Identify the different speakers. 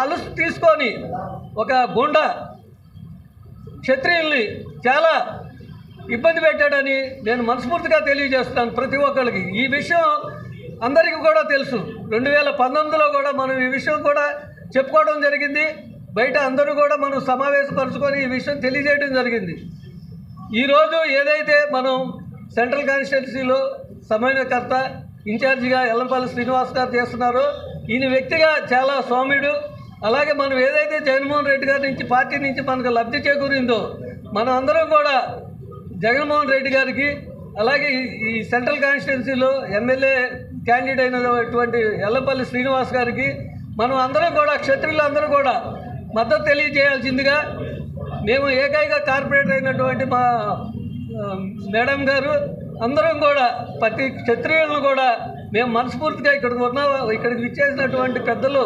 Speaker 1: అలుసు తీసుకొని ఒక గుండా క్షత్రియుల్ని చాలా ఇబ్బంది పెట్టాడని నేను మనస్ఫూర్తిగా తెలియజేస్తున్నాను ప్రతి ఒక్కరికి. ఈ విషయం అందరికీ కూడా తెలుసు. 2019లో కూడా మనం ఈ విషయం కూడా చెప్పుకోవడం జరిగింది. బయట అందరూ కూడా మనం సమావేశపరుచుకొని ఈ విషయం తెలియజేయడం జరిగింది. ఈరోజు ఏదైతే మనం సెంట్రల్ కాన్స్టిట్యున్సీలో సమన్వయకర్త ఇన్ఛార్జిగా ఎల్లంపల్లి శ్రీనివాస్ గారు చేస్తున్నారో ఈయన వ్యక్తిగా చాలా సౌమ్యుడు. అలాగే మనం ఏదైతే జగన్మోహన్ రెడ్డి గారి నుంచి పార్టీ నుంచి మనకు లబ్ధి చేకూరిందో మనం అందరం కూడా జగన్మోహన్ రెడ్డి గారికి అలాగే ఈ సెంట్రల్ కాన్స్టిట్యున్సీలో ఎమ్మెల్యే క్యాండిడేట్ అయినటువంటి ఎల్లంపల్లి శ్రీనివాస్ గారికి మనం అందరం కూడా క్షత్రియులందరూ కూడా మద్దతు తెలియజేయాల్సిందిగా మేము ఏకైక కార్పొరేటర్ అయినటువంటి మా మేడం గారు అందరం కూడా ప్రతి క్షత్రియులను కూడా మేము మనస్ఫూర్తిగా ఇక్కడికి విచ్చేసినటువంటి పెద్దలు